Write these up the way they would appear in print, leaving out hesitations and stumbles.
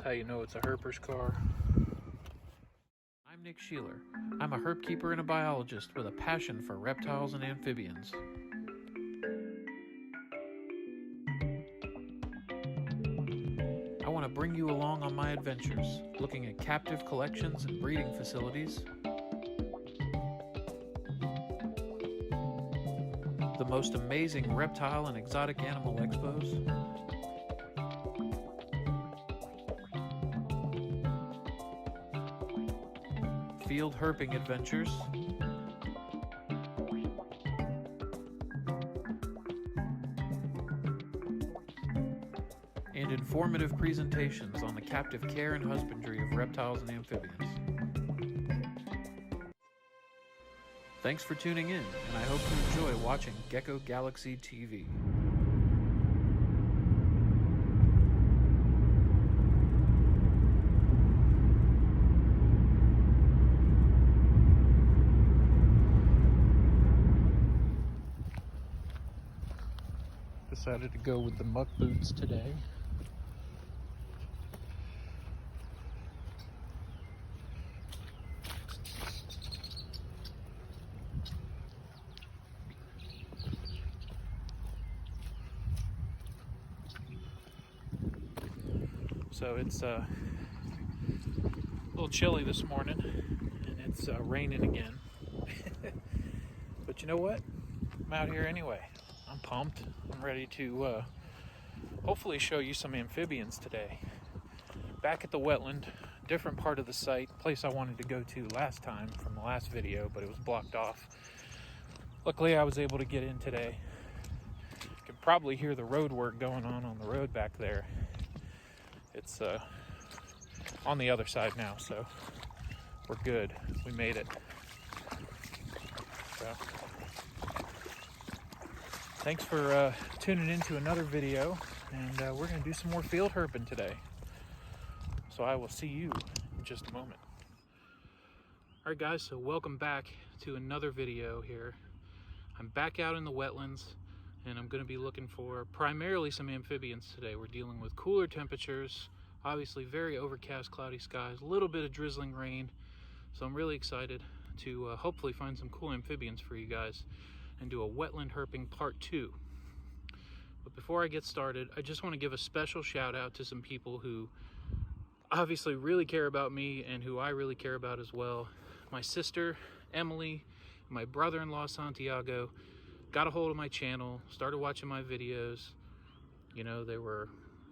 How you know it's a herper's car. I'm Nick Sheeler. I'm a herp keeper and a biologist with a passion for reptiles and amphibians. I want to bring you along on my adventures, looking at captive collections and breeding facilities, the most amazing reptile and exotic animal expos, field herping adventures, and informative presentations on the captive care and husbandry of reptiles and amphibians. Thanks for tuning in, and I hope you enjoy watching Gecko Galaxy TV. Decided to go with the muck boots today. So it's a little chilly this morning, and it's raining again. But you know what? I'm out here anyway. I'm pumped. I'm ready to hopefully show you some amphibians today. Back at the wetland, different part of the site, place I wanted to go to last time from the last video, but it was blocked off. Luckily I was able to get in today. You can probably hear the road work going on the road back there. It's on the other side now, so we're good. We made it. So, thanks for tuning in to another video, and we're going to do some more field herping today. So I will see you in just a moment. Alright guys, so welcome back to another video here. I'm back out in the wetlands, and I'm going to be looking for primarily some amphibians today. We're dealing with cooler temperatures, obviously very overcast, cloudy skies, a little bit of drizzling rain. So I'm really excited to hopefully find some cool amphibians for you guys and do a wetland herping part 2. But before I get started, I just want to give a special shout out to some people who obviously really care about me and who I really care about as well. My sister, Emily, my brother-in-law, Santiago, got a hold of my channel, started watching my videos. You know,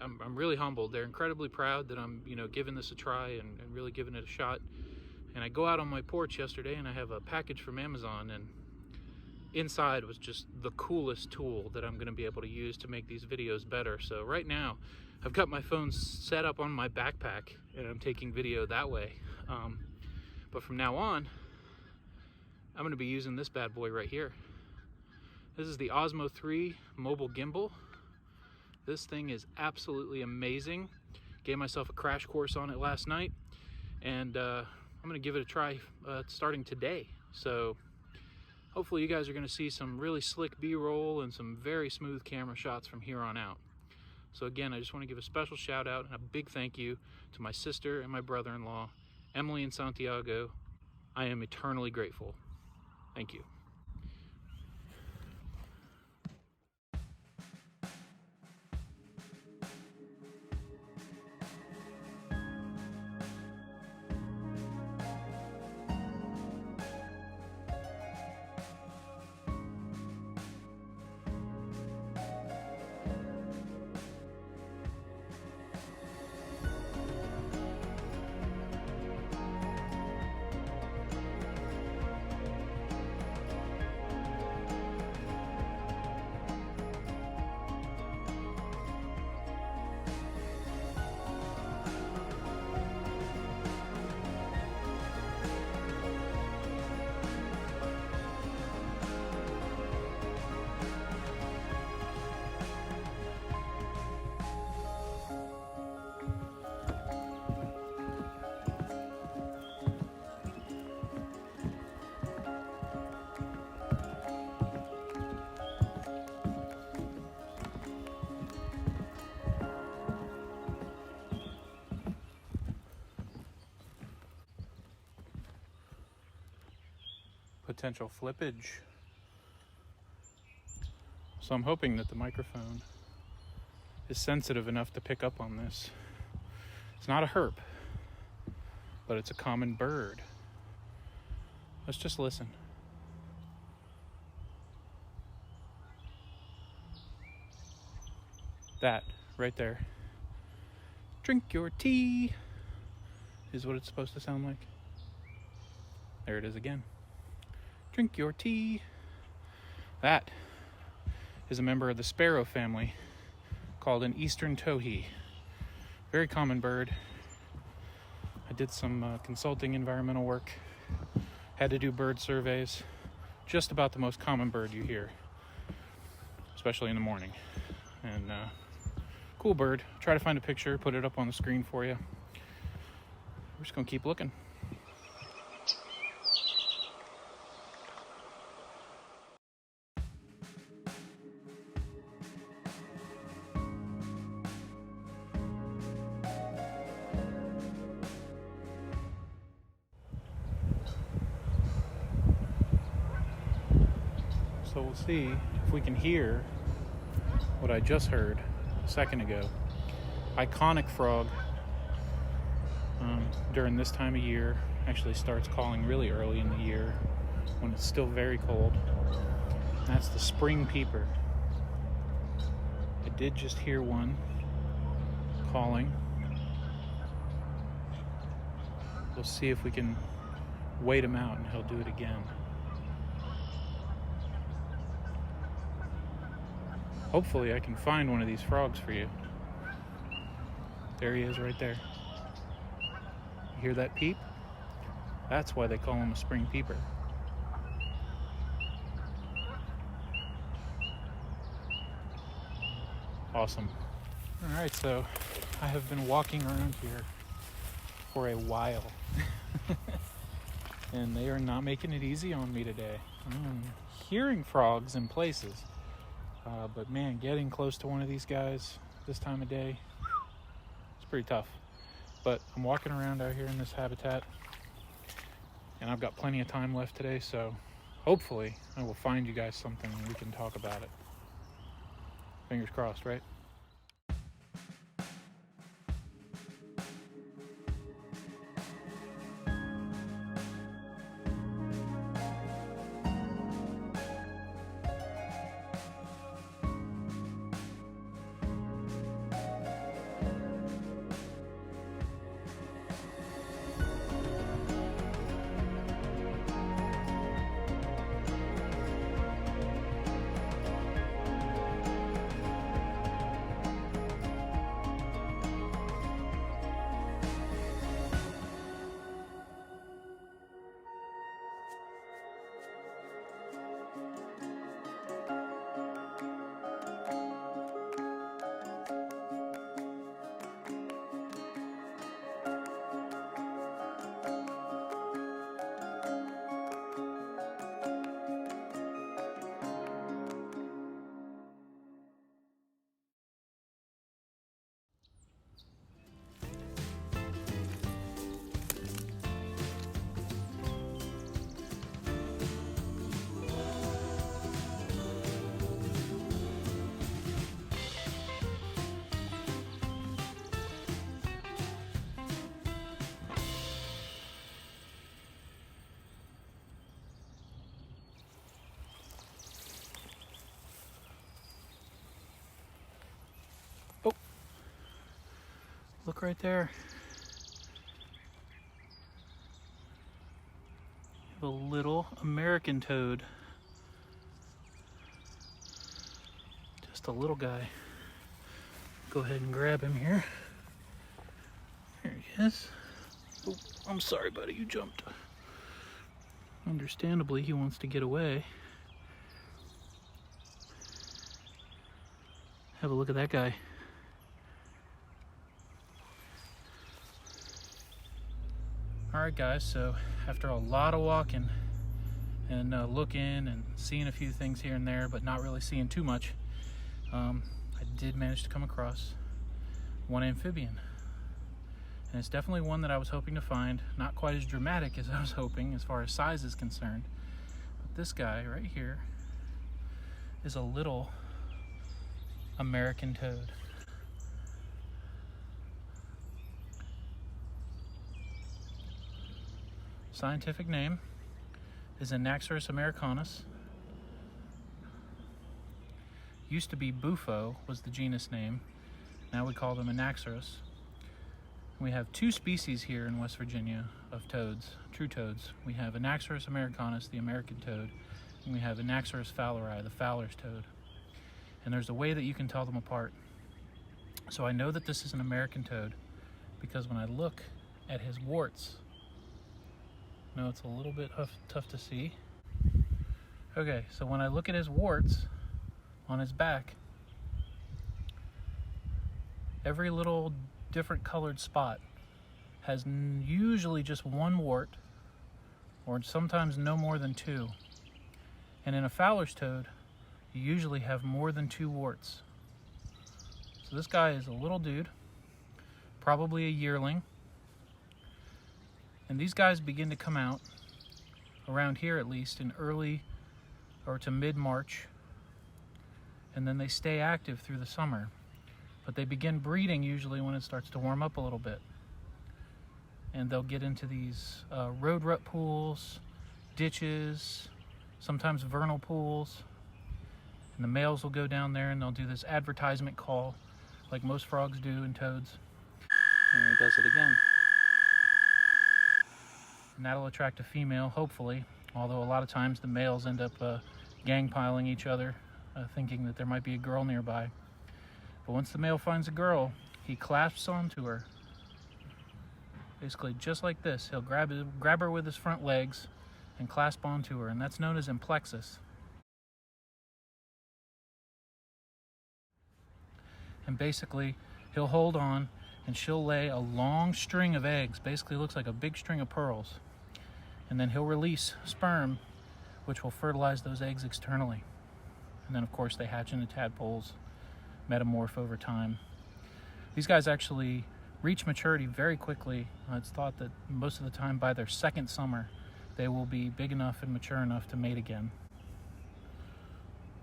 I'm really humbled. They're incredibly proud that I'm, giving this a try and really giving it a shot. And I go out on my porch yesterday and I have a package from Amazon, and inside was just the coolest tool that I'm going to be able to use to make these videos better. So right now I've got my phone set up on my backpack and I'm taking video that way. But from now on, I'm going to be using this bad boy right here. This is the Osmo 3 mobile gimbal. This thing is absolutely amazing. Gave myself a crash course on it last night, and I'm going to give it a try starting today. So hopefully you guys are going to see some really slick B-roll and some very smooth camera shots from here on out. So again, I just want to give a special shout out and a big thank you to my sister and my brother-in-law, Emily and Santiago. I am eternally grateful. Thank you. potential flippage. So I'm hoping that the microphone is sensitive enough to pick up on this. It's not a herp, but it's a common bird. Let's just listen. That right there. Drink your tea is what it's supposed to sound like. There it is again. Drink your tea. That is a member of the sparrow family called an eastern towhee. Very common bird. I did some consulting environmental work. Had to do bird surveys. Just about the most common bird you hear, especially in the morning. And cool bird. Try to find a picture, put it up on the screen for you. We're just gonna keep looking. So we'll see if we can hear what I just heard a second ago. Iconic frog during this time of year actually starts calling really early in the year when it's still very cold. That's the spring peeper. I did just hear one calling. We'll see if we can wait him out and he'll do it again. Hopefully I can find one of these frogs for you. There he is right there. You hear that peep? That's why they call him a spring peeper. Awesome. All right, so I have been walking around here for a while. And they are not making it easy on me today. I'm hearing frogs in places. But man, getting close to one of these guys this time of day, it's pretty tough. But I'm walking around out here in this habitat, and I've got plenty of time left today, so hopefully I will find you guys something and we can talk about it. Fingers crossed, right? Look right there. You have a little American toad. Just a little guy. Go ahead and grab him here. There he is. Oh, I'm sorry, buddy, you jumped. Understandably, he wants to get away. Have a look at that guy. Alright guys, so after a lot of walking and looking and seeing a few things here and there, but not really seeing too much, I did manage to come across one amphibian. And it's definitely one that I was hoping to find. Not quite as dramatic as I was hoping as far as size is concerned, this guy right here is a little American toad. Scientific name is Anaxyrus americanus. Used to be Bufo was the genus name. Now we call them Anaxyrus. We have two species here in West Virginia of toads, true toads. We have Anaxyrus americanus, the American toad, and we have Anaxyrus fowleri, the Fowler's toad. And there's a way that you can tell them apart. So I know that this is an American toad because when I look at his warts, no, it's a little bit tough to see. Okay, so when I look at his warts on his back, every little different colored spot has usually just one wart, or sometimes no more than two. And in a Fowler's toad, you usually have more than two warts. So this guy is a little dude, probably a yearling. And these guys begin to come out, around here at least, in early or to mid-March. And then they stay active through the summer. But they begin breeding usually when it starts to warm up a little bit. And they'll get into these road rut pools, ditches, sometimes vernal pools. And the males will go down there and they'll do this advertisement call like most frogs do and toads. And he does it again. And that'll attract a female, hopefully, although a lot of times the males end up gang piling each other, thinking that there might be a girl nearby. But once the male finds a girl, he clasps onto her. Basically just like this. He'll grab her with his front legs and clasp onto her, and that's known as implexus. And basically, he'll hold on and she'll lay a long string of eggs. Basically looks like a big string of pearls. And then he'll release sperm, which will fertilize those eggs externally. And then of course they hatch into tadpoles, metamorph over time. These guys actually reach maturity very quickly. It's thought that most of the time by their second summer, they will be big enough and mature enough to mate again.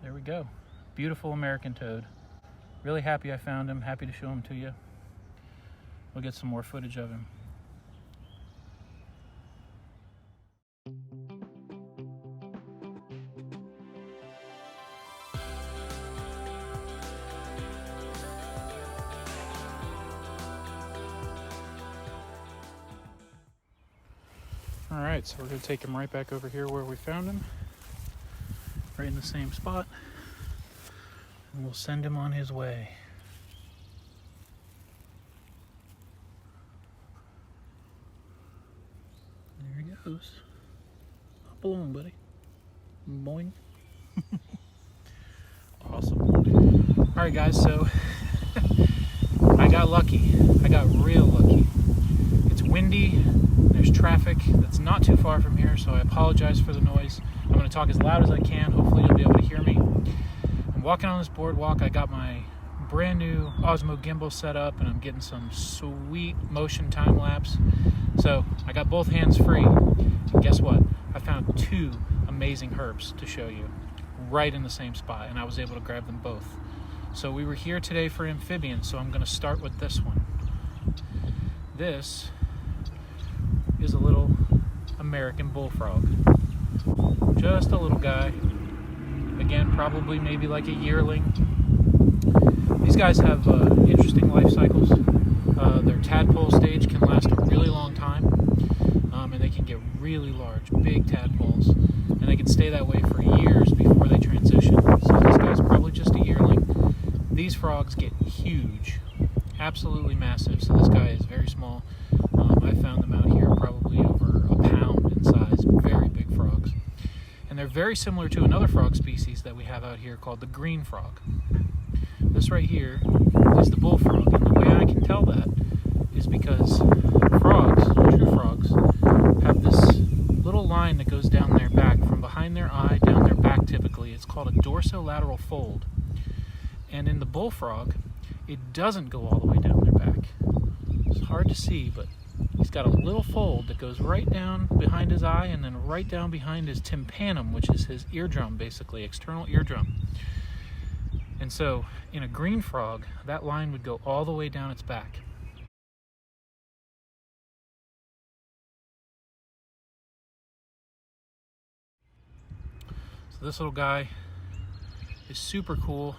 There we go. Beautiful American toad. Really happy I found him, happy to show him to you. We'll get some more footage of him. All right, so we're gonna take him right back over here where we found him, right in the same spot, and we'll send him on his way. There he goes. Hop along, buddy. Boing. Awesome. All right, guys, so I got lucky. I got real lucky. It's windy. There's traffic that's not too far from here, so I apologize for the noise. I'm going to talk as loud as I can. Hopefully you'll be able to hear me. I'm walking on this boardwalk. I got my brand new Osmo gimbal set up, and I'm getting some sweet motion time lapse. So I got both hands free. And guess what? I found two amazing herps to show you right in the same spot, and I was able to grab them both. So we were here today for amphibians, so I'm going to start with this one. This is a little American bullfrog. Just a little guy. Again, probably maybe like a yearling. These guys have interesting life cycles. Their tadpole stage can last a really long time, and they can get really large, big tadpoles, and they can stay that way for years before they transition. So this guy's probably just a yearling. These frogs get huge, absolutely massive. So this guy is very small. I found them out here probably over a pound in size, very big frogs. And they're very similar to another frog species that we have out here called the green frog. This right here is the bullfrog, and the way I can tell that is because frogs, true frogs, have this little line that goes down their back, from behind their eye down their back typically. It's called a dorsolateral fold. And in the bullfrog, it doesn't go all the way down their back. It's hard to see, but He's got a little fold that goes right down behind his eye and then right down behind his tympanum, which is his eardrum, basically, external eardrum. And so in a green frog, that line would go all the way down its back. So this little guy is super cool.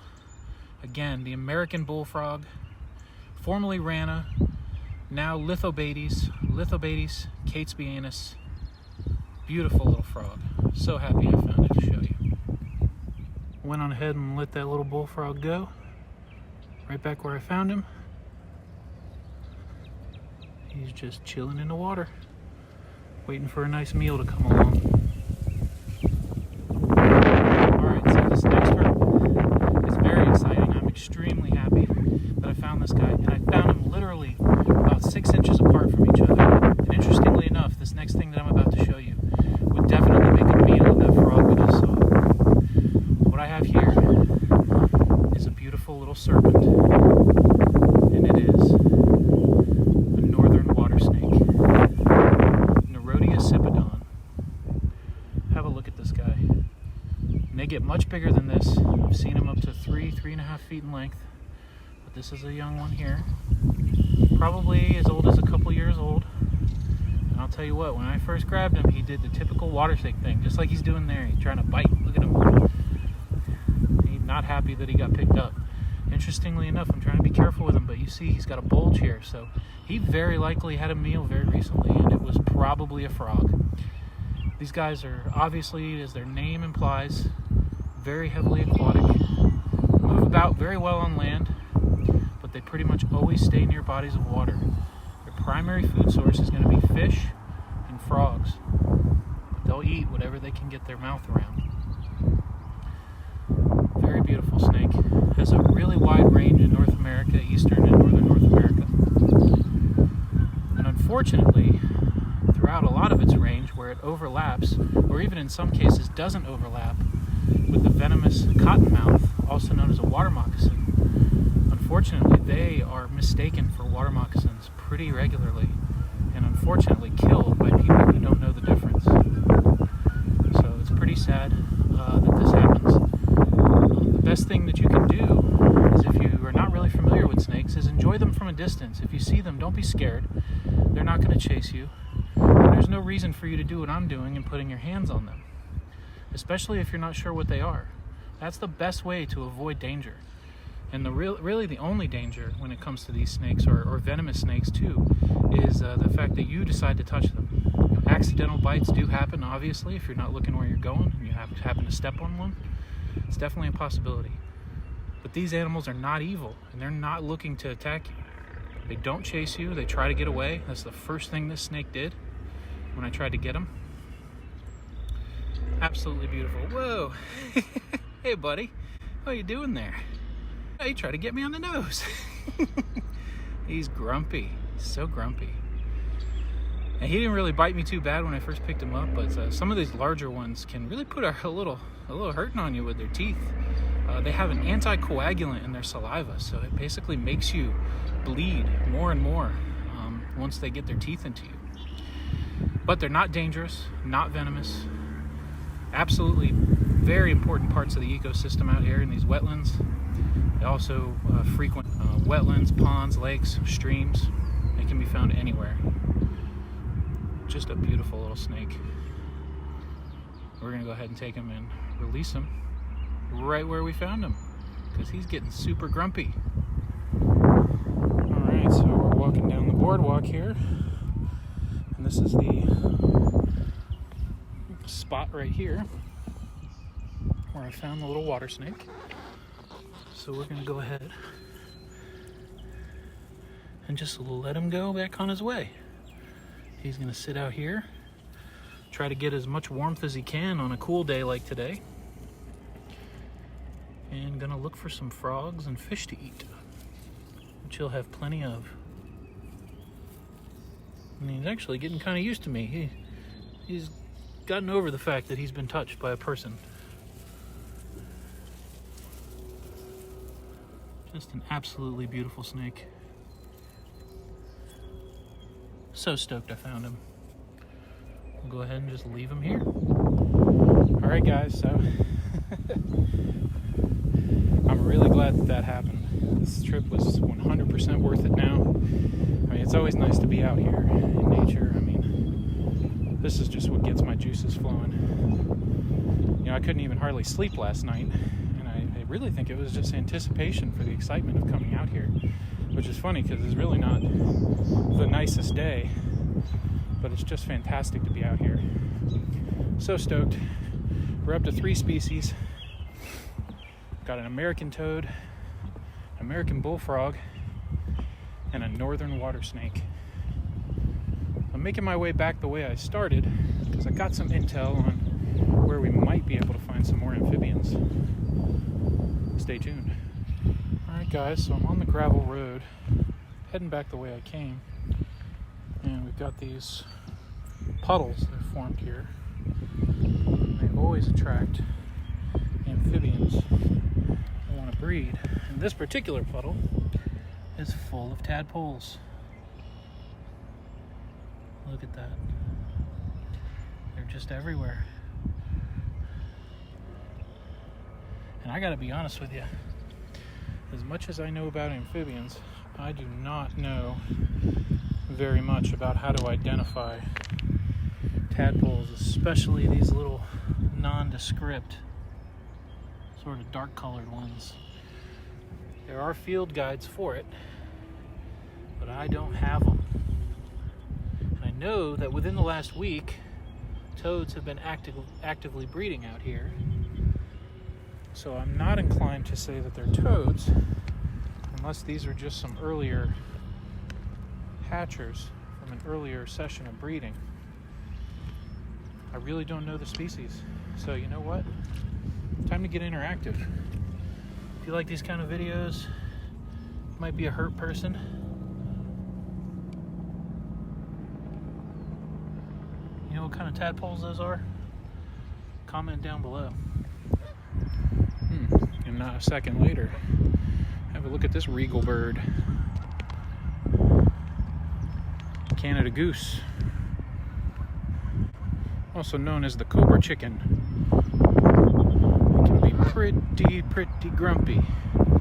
Again, the American bullfrog, formerly Rana, now Lithobates catesbianus. Beautiful little frog. So happy I found it to show you. Went on ahead and let that little bullfrog go. Right back where I found him. He's just chilling in the water, waiting for a nice meal to come along. Alright, so this next herp is very exciting. I'm extremely happy that I found this guy, and I found him literally about 6 inches apart from each other. And interestingly enough, this next thing that I'm about to show you would definitely make a meal of that frog we just saw. What I have here is a beautiful little serpent, and it is a northern water snake, Nerodia cipodon. Have a look at this guy. And they get much bigger than this. I've seen them up to 3.5 feet in length, but this is a young one here, probably as old as a couple years old. And I'll tell you what, when I first grabbed him, he did the typical water snake thing, just like he's doing there. He's trying to bite. Look at him. He's not happy that he got picked up. Interestingly enough, I'm trying to be careful with him, but you see he's got a bulge here, so he very likely had a meal very recently, and it was probably a frog. These guys are obviously, as their name implies, very heavily aquatic, move about very well on land, but they pretty much always stay near bodies of water. Their primary food source is going to be fish and frogs, but they'll eat whatever they can get their mouth around. Very beautiful snake. Has a really wide range in North America, eastern and northern North America. And unfortunately, throughout a lot of its range, where it overlaps, or even in some cases doesn't overlap, with the venomous cottonmouth, also known as a water moccasin, unfortunately they are mistaken for water moccasins pretty regularly, and unfortunately killed by people who don't know the difference. So it's pretty sad that this happens. The best thing that you can do is, if you are not really familiar with snakes, is enjoy them from a distance. If you see them, don't be scared. They're not going to chase you. And there's no reason for you to do what I'm doing and putting your hands on them, especially if you're not sure what they are. That's the best way to avoid danger. And really the only danger when it comes to these snakes, or venomous snakes too, is the fact that you decide to touch them. Accidental bites do happen, obviously, if you're not looking where you're going and you happen to step on one. It's definitely a possibility. But these animals are not evil, and they're not looking to attack you. They don't chase you, they try to get away. That's the first thing this snake did when I tried to get him. Absolutely beautiful. Whoa! Hey buddy, what are you doing there? Oh, you tried to get me on the nose. He's grumpy, so grumpy. And he didn't really bite me too bad when I first picked him up, but some of these larger ones can really put a little hurting on you with their teeth. They have an anticoagulant in their saliva, so it basically makes you bleed more and more once they get their teeth into you. But they're not dangerous, not venomous. Absolutely very important parts of the ecosystem out here in these wetlands. They also frequent wetlands, ponds, lakes, streams. They can be found anywhere. Just a beautiful little snake. We're gonna go ahead and take him and release him right where we found him, because he's getting super grumpy. Alright, so we're walking down the boardwalk here, and this is the spot right here where I found the little water snake. So we're gonna go ahead and just let him go back on his way. He's gonna sit out here, try to get as much warmth as he can on a cool day like today, and gonna look for some frogs and fish to eat, which he'll have plenty of. And he's actually getting kind of used to me. He's gotten over the fact that he's been touched by a person. Just an absolutely beautiful snake. So stoked I found him. We'll go ahead and just leave him here. All right, guys, so I'm really glad that happened. This trip was 100% worth it now. I mean, it's always nice to be out here in nature. I mean, this is just what gets my juices flowing. You know, I couldn't even hardly sleep last night, and I really think it was just anticipation for the excitement of coming out here, which is funny because it's really not the nicest day, but it's just fantastic to be out here. So stoked. We're up to 3 species. Got an American toad, American bullfrog, and a northern water snake. I'm making my way back the way I started because I got some intel on where we might be able to find some more amphibians. Stay tuned. Alright guys, so I'm on the gravel road, heading back the way I came, and we've got these puddles that are formed here. They always attract amphibians that want to breed. And this particular puddle is full of tadpoles. Look at that. They're just everywhere. And I gotta be honest with you, as much as I know about amphibians, I do not know very much about how to identify tadpoles, especially these little nondescript, sort of dark colored ones. There are field guides for it, but I don't have them. And I know that within the last week, toads have been actively breeding out here. So I'm not inclined to say that they're toads, unless these are just some earlier hatchers from an earlier session of breeding. I really don't know the species. So you know what? Time to get interactive. If you like these kind of videos, you might be a herp person. You know what kind of tadpoles those are? Comment down below. And not a second later, have a look at this regal bird. Canada goose. Also known as the cobra chicken. It can be pretty grumpy.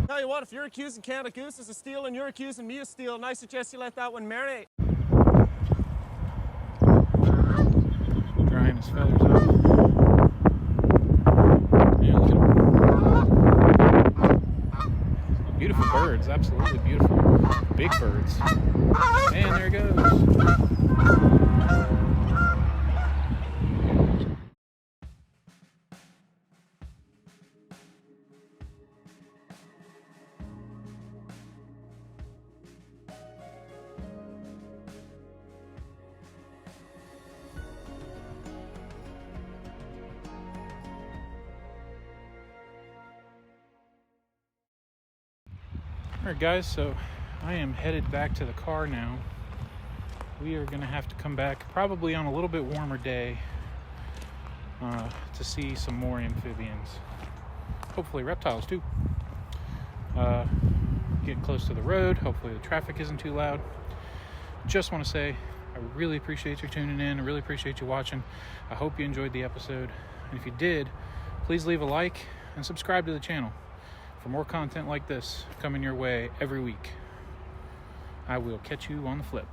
Tell you what, if you're accusing Canada gooses of stealing and you're accusing me of stealing, I suggest you let that one marinate. Drying his feathers off. Yeah, look at him. Beautiful birds, absolutely beautiful. Big birds. And there it goes. Alright guys, so I am headed back to the car now. We are going to have to come back probably on a little bit warmer day to see some more amphibians. Hopefully reptiles too. Getting close to the road. Hopefully the traffic isn't too loud. Just want to say I really appreciate you tuning in. I really appreciate you watching. I hope you enjoyed the episode. And if you did, please leave a like and subscribe to the channel for more content like this coming your way every week. I will catch you on the flip.